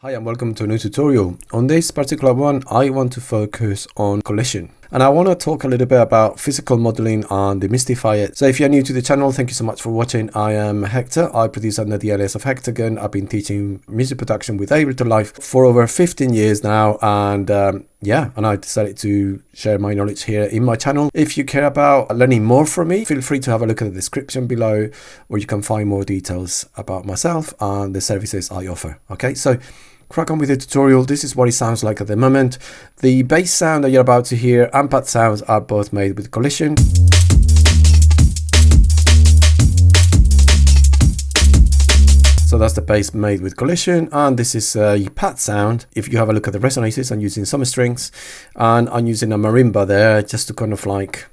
Hi and welcome to a new tutorial. On this particular one, I want to focus on collision. And I want to talk a little bit about physical modeling and demystify it. So if you're new to the channel, thank you so much for watching. I am Hector. I produce under the alias of Hektagon. I've been teaching music production with Ableton Live for over 15 years now. And and I decided to share my knowledge here in my channel. If you care about learning more from me, feel free to have a look at the description below where you can find more details about myself and the services I offer. Okay, so crack on with the tutorial. This is what it sounds like at the moment. The bass sound that you're about to hear and pad sounds are both made with collision. So that's the bass made with collision, and this is a pad sound. If you have a look at the resonators, I'm using some strings and I'm using a marimba there just to kind of like,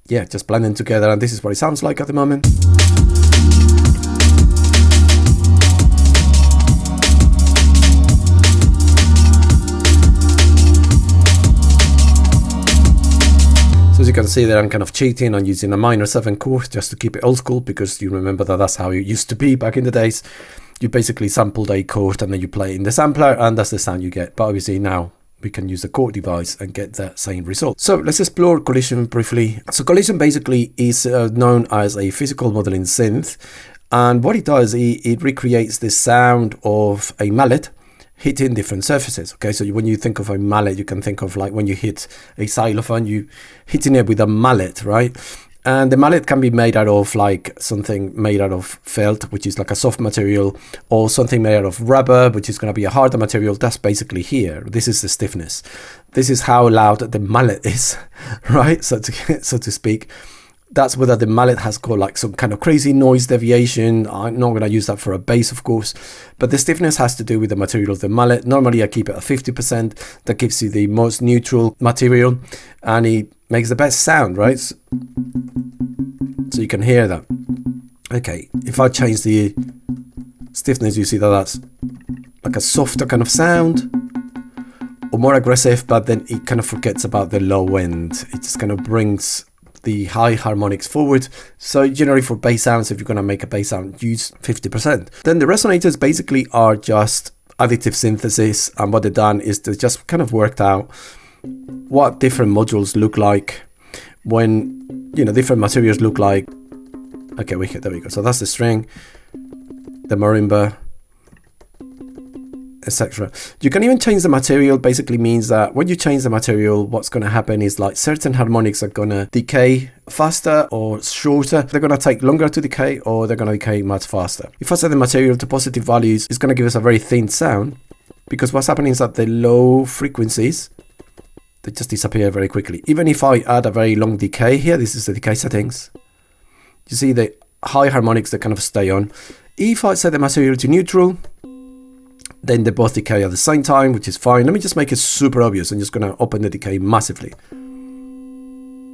just blend them together, and this is what it sounds like at the moment. So as you can see there, I'm kind of cheating. I'm using a minor 7 chord just to keep it old school, because you remember that that's how it used to be back in the days. You basically sampled a chord and then you play it in the sampler, and that's the sound you get. But obviously now we can use the chord device and get that same result. So let's explore collision briefly. So collision basically is known as a physical modeling synth. And what it does, it recreates the sound of a mallet hitting different surfaces. Okay, so when you think of a mallet, you can think of like when you hit a xylophone, you hitting it with a mallet, right? And the mallet can be made out of like something made out of felt, which is like a soft material, or something made out of rubber, which is going to be a harder material. That's basically here. This is the stiffness. This is how loud the mallet is, right? So to speak. That's whether the mallet has got like some kind of crazy noise deviation. I'm not going to use that for a bass, of course, but the stiffness has to do with the material of the mallet. Normally I keep it at 50%. That gives you the most neutral material and it makes the best sound, right? So you can hear that. Okay, if I change the stiffness, you see that that's like a softer kind of sound or more aggressive, but then it kind of forgets about the low end. It just kind of brings the high harmonics forward. So generally for bass sounds, if you're going to make a bass sound, use 50%. Then the resonators basically are just additive synthesis, and what they've done is they just kind of worked out what different modules look like when, different materials look like. Okay, there we go. So that's the string, the marimba, etc. You can even change the material. Basically means that when you change the material, what's going to happen is like certain harmonics are going to decay faster or shorter. They're going to take longer to decay, or they're going to decay much faster. If I set the material to positive values, it's going to give us a very thin sound, because what's happening is that the low frequencies, they just disappear very quickly. Even if I add a very long decay here, this is the decay settings. You see the high harmonics that kind of stay on. If I set the material to neutral, then they both decay at the same time, which is fine. Let me just make it super obvious. I'm just going to open the decay massively.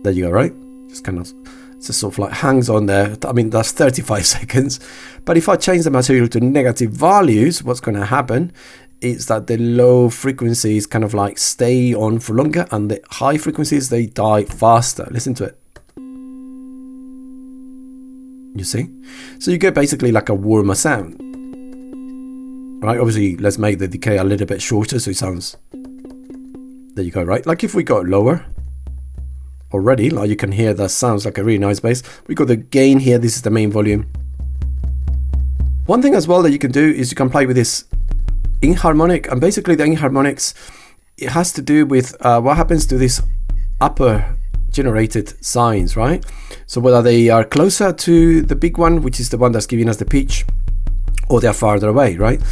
There you go, right? Just kind of, it's just sort of like hangs on there. I mean, that's 35 seconds. But if I change the material to negative values, what's going to happen is that the low frequencies kind of like stay on for longer, and the high frequencies, they die faster. Listen to it. You see? So you get basically like a warmer sound. Right, obviously, let's make the decay a little bit shorter so it sounds, there you go, right? Like if we got lower already, like you can hear that sounds like a really nice bass. We got the gain here, this is the main volume. One thing as well that you can do is you can play with this inharmonic, and basically the inharmonics, it has to do with what happens to these upper generated sines, right? So whether they are closer to the big one, which is the one that's giving us the pitch, or they're farther away, right?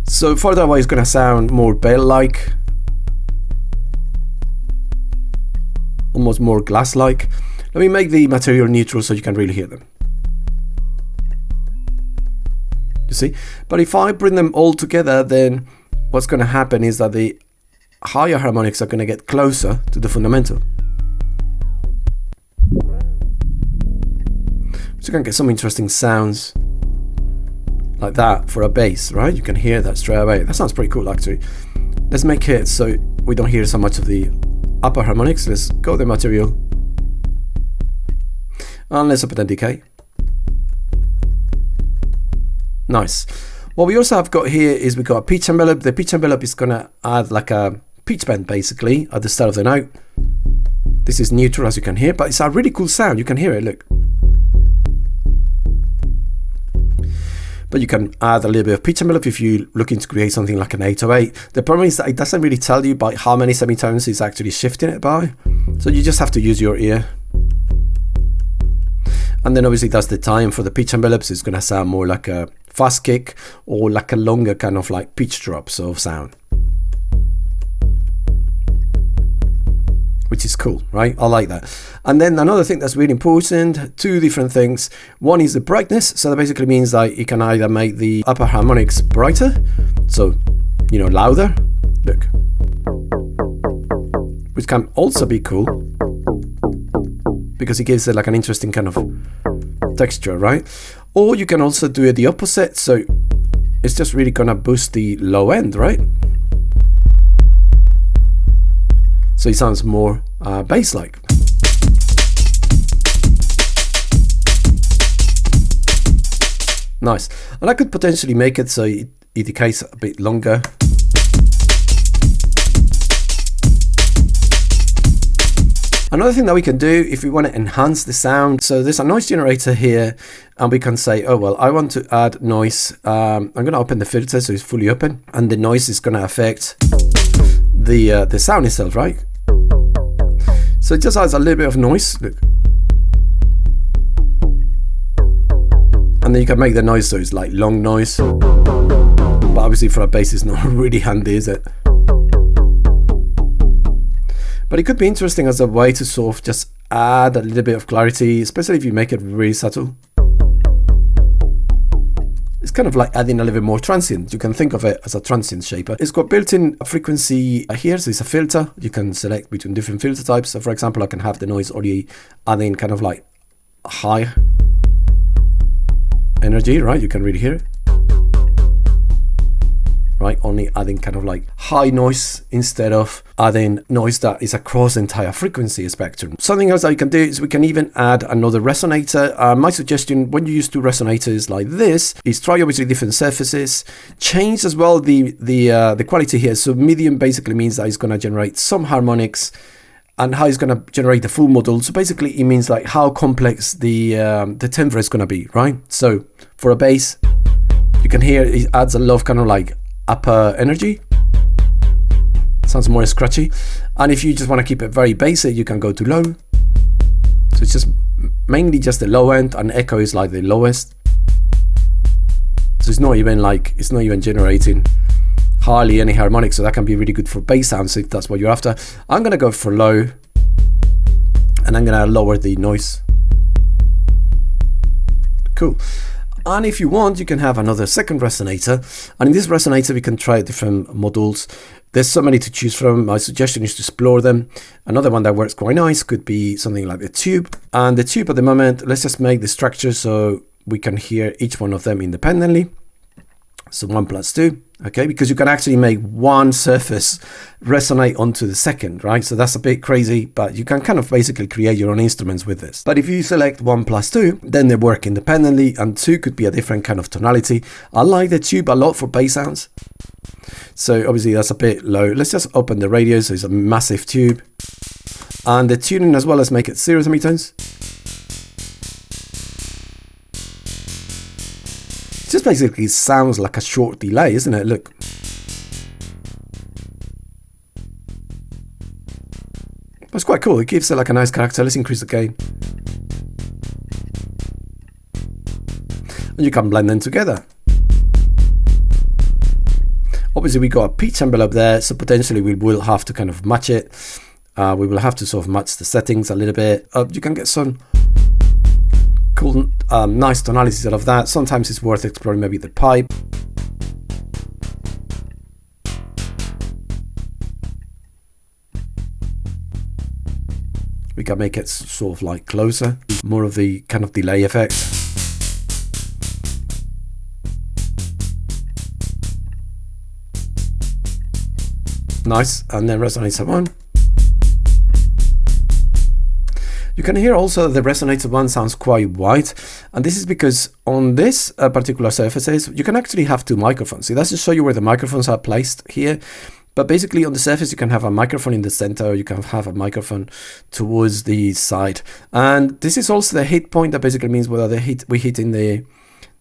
So farther away is going to sound more bell-like, almost more glass-like. Let me make the material neutral so you can really hear them. You see? But if I bring them all together, then what's going to happen is that the higher harmonics are going to get closer to the fundamental. So you can get some interesting sounds like that for a bass, right? You can hear that straight away. That sounds pretty cool, actually. Let's make it so we don't hear so much of the upper harmonics. Let's go to the material and let's open the decay. Nice. What we also have got here is we've got a pitch envelope. The pitch envelope is going to add like a pitch bend basically at the start of the note. This is neutral, as you can hear, but it's a really cool sound. You can hear it, look. But you can add a little bit of pitch envelope if you're looking to create something like an 808. The problem is that it doesn't really tell you by how many semitones it's actually shifting it by. So you just have to use your ear. And then obviously that's the time for the pitch envelopes. It's going to sound more like a fast kick or like a longer kind of like pitch drop sort of sound. Which is cool, right? I like that. And then another thing that's really important, two different things. One is the brightness. So that basically means that you can either make the upper harmonics brighter, so, you know, louder, look, which can also be cool because it gives it like an interesting kind of texture, right? Or you can also do it the opposite. So it's just really gonna boost the low end, right? So it sounds more bass-like. Nice. And I could potentially make it so it decays a bit longer. Another thing that we can do if we want to enhance the sound, so there's a noise generator here and we can say, oh, well, I want to add noise. I'm going to open the filter so it's fully open and the noise is going to affect the sound itself, right? So it just adds a little bit of noise, look. And then you can make the noise so it's like long noise. But obviously for a bass it's not really handy, is it? But it could be interesting as a way to sort of just add a little bit of clarity, especially if you make it really subtle. It's kind of like adding a little bit more transient. You can think of it as a transient shaper. It's got built-in frequency here, so it's a filter. You can select between different filter types. So for example, I can have the noise already adding kind of like high energy, right? You can really hear it. Right, only adding kind of like high noise instead of adding noise that is across the entire frequency spectrum. Something else that you can do is we can even add another resonator. My suggestion when you use two resonators like this is try obviously different surfaces, change as well the quality here. So medium basically means that it's going to generate some harmonics and how it's going to generate the full model. So basically it means like how complex the timbre is going to be, right? So for a bass, you can hear it adds a lot of kind of like upper energy, sounds more scratchy. And if you just want to keep it very basic, you can go to low. So it's just mainly just the low end, and echo is like the lowest. So it's not even generating hardly any harmonics, so that can be really good for bass sounds if that's what you're after. I'm gonna go for low and I'm gonna lower the noise. Cool. And if you want, you can have another second resonator. And in this resonator, we can try different models. There's so many to choose from. My suggestion is to explore them. Another one that works quite nice could be something like the tube. And the tube at the moment, let's just make the structure so we can hear each one of them independently. So 1 + 2, okay, because you can actually make one surface resonate onto the second, right? So that's a bit crazy, but you can kind of basically create your own instruments with this. But if you select 1 + 2, then they work independently, and 2 could be a different kind of tonality. I like the tube a lot for bass sounds. So obviously that's a bit low. Let's just open the radio, so it's a massive tube. And the tuning as well, let's make it 0 semitones. It just basically sounds like a short delay, isn't it? Look. That's quite cool. It gives it like a nice character. Let's increase the gain. And you can blend them together. Obviously we got a pitch envelope there, so potentially we will have to kind of match it. We will have to sort of match the settings a little bit. You can get some cool, nice tonalities out of that. Sometimes it's worth exploring maybe the pipe. We can make it sort of like closer, more of the kind of delay effect. Nice, and then resonator 1. You can hear also the resonator one sounds quite white, and this is because on this particular surfaces, you can actually have two microphones. See, that's to show you where the microphones are placed here. But basically on the surface, you can have a microphone in the center, or you can have a microphone towards the side. And this is also the hit point. That basically means whether we hit in the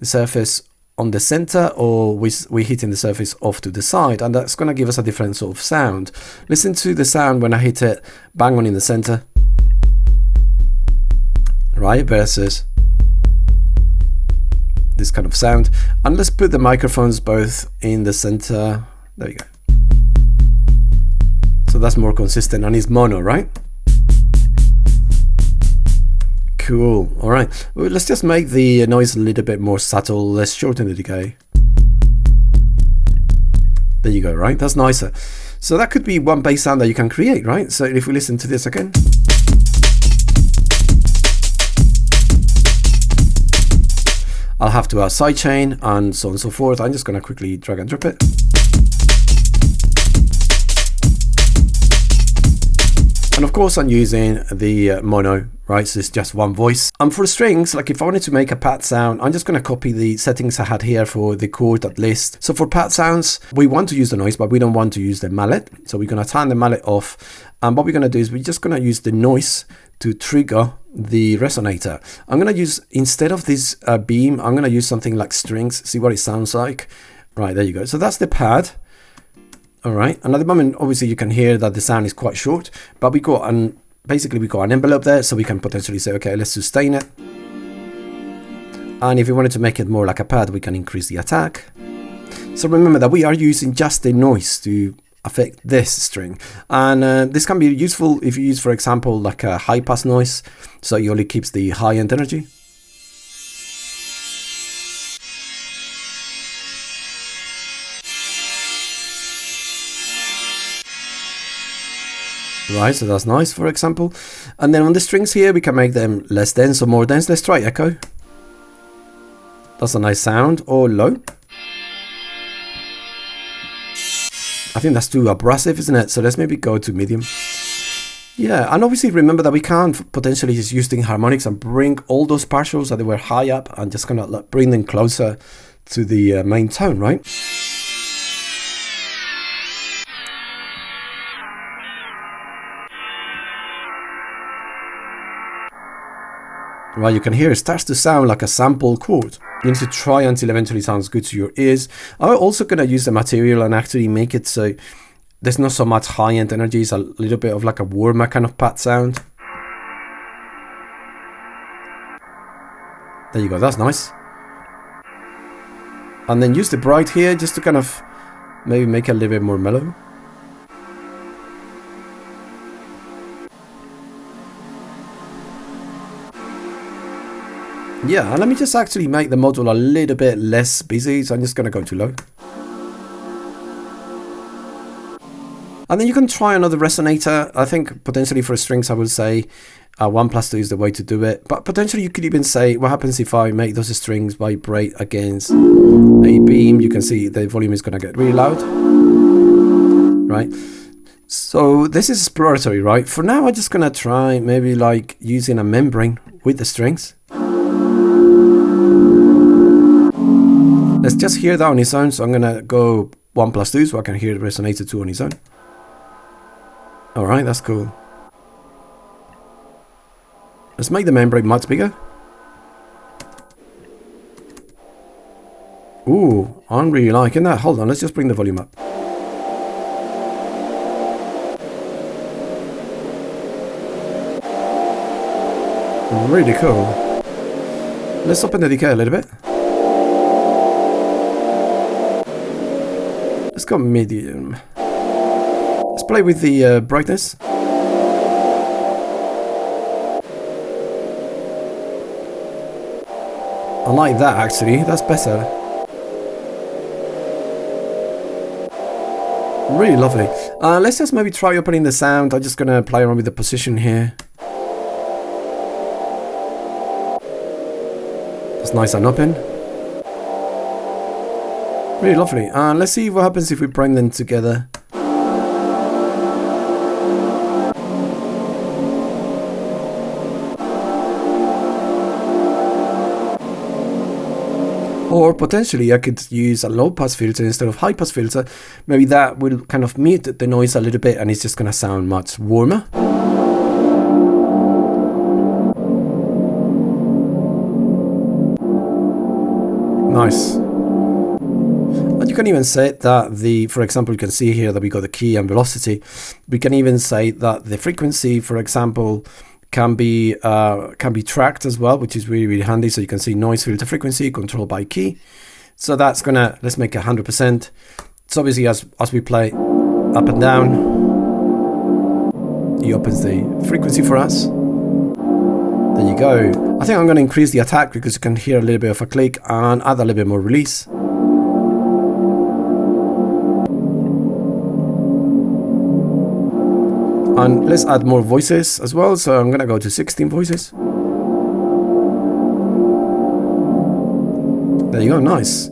surface on the center, or we hit in the surface off to the side, and that's going to give us a different sort of sound. Listen to the sound when I hit it bang on in the center, right, versus this kind of sound. And let's put the microphones both in the center. There you go. So that's more consistent, and it's mono, right? Cool. All right. Well, let's just make the noise a little bit more subtle. Let's shorten the decay. There you go, right? That's nicer. So that could be one bass sound that you can create, right? So if we listen to this again. I'll have to add sidechain and so on and so forth. I'm just going to quickly drag and drop it. And of course I'm using the mono, right? So it's just one voice. And for strings, like if I wanted to make a pad sound, I'm just going to copy the settings I had here for the chord.list. So for pad sounds, we want to use the noise, but we don't want to use the mallet. So we're going to turn the mallet off. And what we're going to do is we're just going to use the noise to trigger the resonator. I'm going to use, instead of this beam, I'm going to use something like strings, see what it sounds like. Right, there you go. So that's the pad. All right, and at the moment, obviously you can hear that the sound is quite short, but basically we got an envelope there, so we can potentially say, okay, let's sustain it. And if we wanted to make it more like a pad, we can increase the attack. So remember that we are using just the noise to affect this string. And this can be useful if you use, for example, like a high pass noise, so it only keeps the high end energy. Right, so that's nice, for example. And then on the strings here, we can make them less dense or more dense. Let's try echo. That's a nice sound. Or low. I think that's too abrasive, isn't it? So let's maybe go to medium. Yeah, and obviously remember that we can potentially just use the harmonics and bring all those partials that they were high up and just kind of bring them closer to the main tone, right? Right, you can hear it starts to sound like a sample chord. You need to try until eventually it sounds good to your ears. I'm also going to use the material and actually make it so there's not so much high-end energy. It's a little bit of like a warmer kind of pad sound. There you go, that's nice. And then use the bright here just to kind of maybe make it a little bit more mellow. Yeah, and let me just actually make the module a little bit less busy. So I'm just going to go to low. And then you can try another resonator. I think potentially for strings, I would say 1+2 is the way to do it. But potentially you could even say, what happens if I make those strings vibrate against a beam? You can see the volume is going to get really loud, right? So this is exploratory, right? For now, I'm just going to try maybe like using a membrane with the strings. Let's just hear that on its own. So I'm going to go 1+2 so I can hear the resonator 2 on its own. All right, that's cool. Let's make the membrane much bigger. Ooh, I'm really liking that. Hold on, let's just bring the volume up. Really cool. Let's open the decay a little bit. Let's go medium. Let's play with the brightness. I like that actually, that's better. Really lovely. Let's just maybe try opening the sound. I'm just gonna play around with the position here. That's nice and open. Really lovely. Let's see what happens if we bring them together. Or potentially I could use a low pass filter instead of high pass filter. Maybe that will kind of mute the noise a little bit and it's just going to sound much warmer. Nice. And you can even say that for example, you can see here that we got the key and velocity. We can even say that the frequency, for example, can be tracked as well, which is really, really handy. So you can see noise filter frequency controlled by key. So that's gonna, let's make 100%. So obviously as we play up and down, he opens the frequency for us. There you go. I think I'm gonna increase the attack because you can hear a little bit of a click and add a little bit more release. And let's add more voices as well. So I'm gonna go to 16 voices. There you go, nice.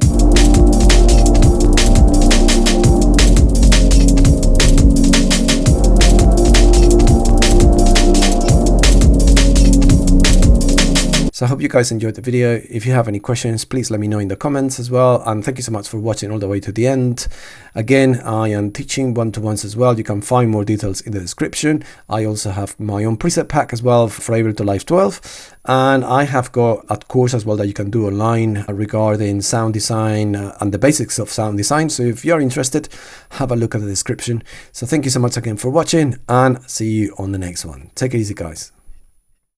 So I hope you guys enjoyed the video. If you have any questions, please let me know in the comments as well. And thank you so much for watching all the way to the end. Again, I am teaching one-to-ones as well. You can find more details in the description. I also have my own preset pack as well for Ableton Live 12. And I have got a course as well that you can do online regarding sound design and the basics of sound design. So if you're interested, have a look at the description. So thank you so much again for watching and see you on the next one. Take it easy, guys.